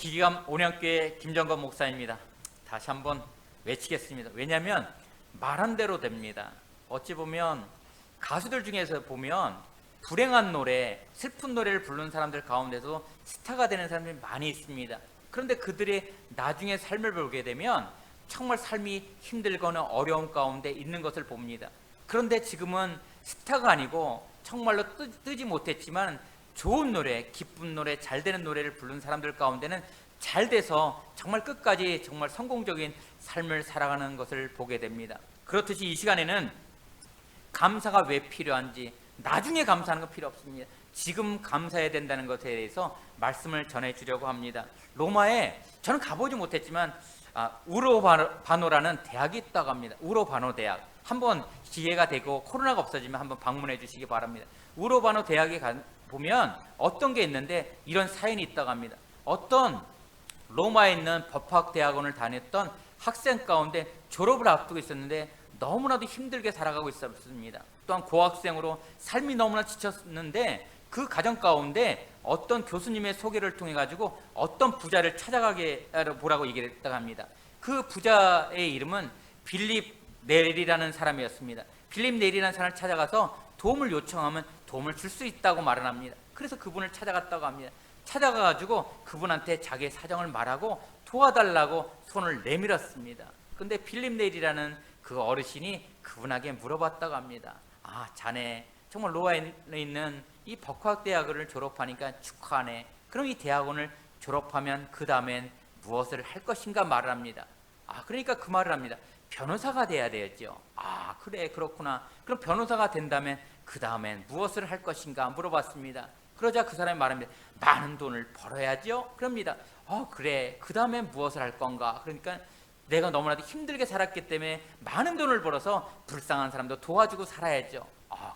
기기감 온양교회 김정건 목사입니다. 다시 한번 외치겠습니다. 왜냐하면 말한 대로 됩니다. 어찌 보면 가수들 중에서 보면 불행한 노래, 슬픈 노래를 부르는 사람들 가운데서 스타가 되는 사람들이 많이 있습니다. 그런데 그들의 나중에 삶을 보게 되면 정말 삶이 힘들거나 어려운 가운데 있는 것을 봅니다. 그런데 지금은 스타가 아니고 정말로 뜨지 못했지만 좋은 노래, 기쁜 노래, 잘 되는 노래를 부르는 사람들 가운데는 잘 돼서 정말 끝까지 정말 성공적인 삶을 살아가는 것을 보게 됩니다. 그렇듯이 이 시간에는 감사가 왜 필요한지, 나중에 감사하는 건 필요 없습니다. 지금 감사해야 된다는 것에 대해서 말씀을 전해주려고 합니다. 로마에 저는 가보지 못했지만 우로바노라는 대학이 있다고 합니다. 우로바노 대학. 한번 기회가 되고 코로나가 없어지면 한번 방문해 주시기 바랍니다. 우로바노 대학에 보면 어떤 게 있는데 이런 사연이 있다고 합니다. 어떤 로마에 있는 법학 대학원을 다녔던 학생 가운데 졸업을 앞두고 있었는데 너무나도 힘들게 살아가고 있었습니다. 또한 고학생으로 삶이 너무나 지쳤는데 그 가정 가운데 어떤 교수님의 소개를 통해 가지고 어떤 부자를 찾아가게 보라고 얘기를 했다고 합니다. 그 부자의 이름은 빌립 넬이라는 사람이었습니다. 빌립 넬이라는 사람을 찾아가서 도움을 요청하면 도움을 줄 수 있다고 말을 합니다. 그래서 그분을 찾아갔다고 합니다. 찾아가가지고 그분한테 자기의 사정을 말하고 도와달라고 손을 내밀었습니다. 근데 빌립 넬이라는 그 어르신이 그분에게 물어봤다고 합니다. 자네 정말 로마에 있는 이 법학대학을 졸업하니까 축하하네. 그럼 이 대학원을 졸업하면 그 다음엔 무엇을 할 것인가 말을 합니다. 그러니까 그 말을 합니다. 변호사가 돼야 되겠죠. 그래, 그렇구나. 그럼 변호사가 된다면 그 다음엔 무엇을 할 것인가 물어봤습니다. 그러자 그 사람이 말합니다. 많은 돈을 벌어야죠. 그럽니다. 그래, 그 다음엔 무엇을 할 건가? 그러니까 내가 너무나도 힘들게 살았기 때문에 많은 돈을 벌어서 불쌍한 사람도 도와주고 살아야죠.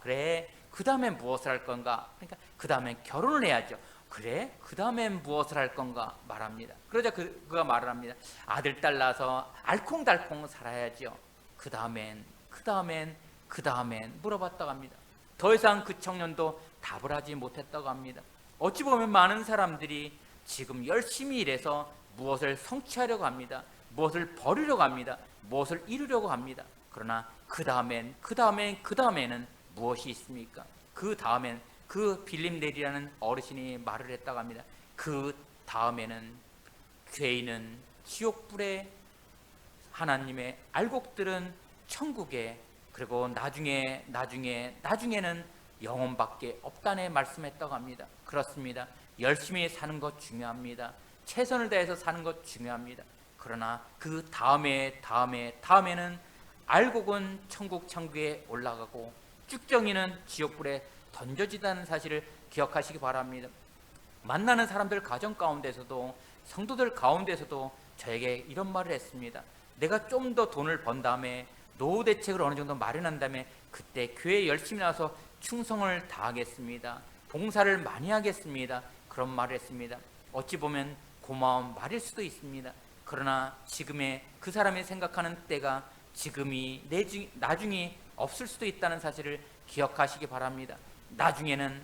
그래, 그 다음엔 무엇을 할 건가? 그러니까 그 다음엔 결혼을 해야죠. 그래, 그 다음엔 무엇을 할 건가 말합니다. 그러자 그가 말을 합니다. 아들 딸 낳아서 알콩달콩 살아야죠. 그 다음엔 물어봤다고 합니다. 더 이상 그 청년도 답을 하지 못했다고 합니다. 어찌 보면 많은 사람들이 지금 열심히 일해서 무엇을 성취하려고 합니다. 무엇을 버리려고 합니다. 무엇을 이루려고 합니다. 그러나 그 다음에는 무엇이 있습니까? 그 다음엔 그 빌립 넬이라는 어르신이 말을 했다고 합니다. 그 다음에는 죄인은 지옥불에, 하나님의 알곡들은 천국에, 그리고 나중에는 영혼밖에 없다네 말씀했다고 합니다. 그렇습니다. 열심히 사는 것 중요합니다. 최선을 다해서 사는 것 중요합니다. 그러나 그 다음에는 알곡은 천국에 올라가고 쭉정이는 지옥불에 던져지다는 사실을 기억하시기 바랍니다. 만나는 사람들 가정 가운데서도 성도들 가운데서도 저에게 이런 말을 했습니다. 내가 좀 더 돈을 번 다음에 노후 대책을 어느 정도 마련한 다음에 그때 교회에 열심히 나와서 충성을 다하겠습니다. 봉사를 많이 하겠습니다. 그런 말을 했습니다. 어찌 보면 고마운 말일 수도 있습니다. 그러나 지금의 그 사람이 생각하는 때가 지금이 나중에 없을 수도 있다는 사실을 기억하시기 바랍니다. 나중에는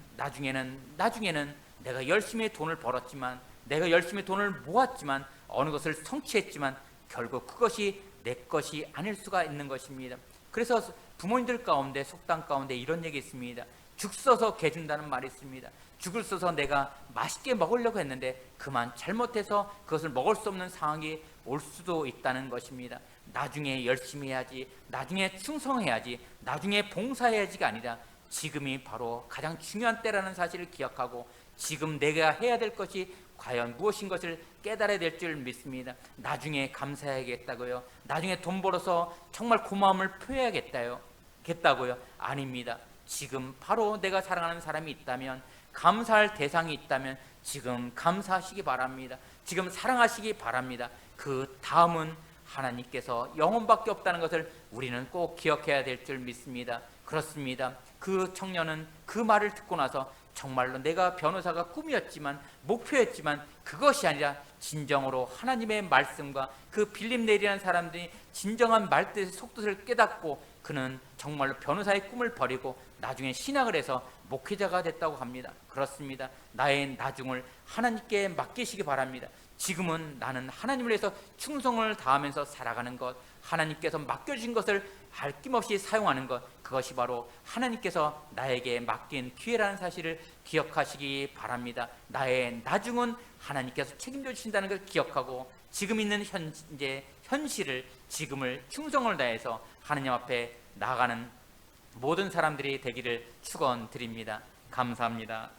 내가 열심히 돈을 벌었지만, 내가 열심히 돈을 모았지만, 어느 것을 성취했지만 결국 그것이 내 것이 아닐 수가 있는 것입니다. 그래서 부모님들 가운데 속담 가운데 이런 얘기 있습니다. 죽 써서 개 준다는 말이 있습니다. 죽을 써서 내가 맛있게 먹으려고 했는데 그만 잘못해서 그것을 먹을 수 없는 상황이 올 수도 있다는 것입니다. 나중에 열심히 해야지, 나중에 충성해야지, 나중에 봉사해야지가 아니라 지금이 바로 가장 중요한 때라는 사실을 기억하고 지금 내가 해야 될 것이 과연 무엇인 것을 깨달아야 될 줄 믿습니다. 나중에 감사해야겠다고요? 나중에 돈 벌어서 정말 고마움을 표해야겠다고요? 아닙니다. 지금 바로 내가 사랑하는 사람이 있다면, 감사할 대상이 있다면 지금 감사하시기 바랍니다. 지금 사랑하시기 바랍니다. 그 다음은 하나님께서 영혼밖에 없다는 것을 우리는 꼭 기억해야 될 줄 믿습니다. 그렇습니다. 그 청년은 그 말을 듣고 나서 정말로 내가 변호사가 꿈이었지만, 목표였지만 그것이 아니라 진정으로 하나님의 말씀과 그 빌립 넬이라는 사람들이 진정한 말뜻의 속뜻을 깨닫고 그는 정말로 변호사의 꿈을 버리고 나중에 신학을 해서 목회자가 됐다고 합니다. 그렇습니다. 나의 나중을 하나님께 맡기시기 바랍니다. 지금은 나는 하나님을 위해서 충성을 다하면서 살아가는 것, 하나님께서 맡겨주신 것을 아낌없이 사용하는 것, 그것이 바로 하나님께서 나에게 맡긴 기회라는 사실을 기억하시기 바랍니다. 나의 나중은 하나님께서 책임져 주신다는 걸 기억하고 지금 있는 현재 현실을, 지금을 충성을 다해서 하나님 앞에 나아가는 모든 사람들이 되기를 축원드립니다. 감사합니다.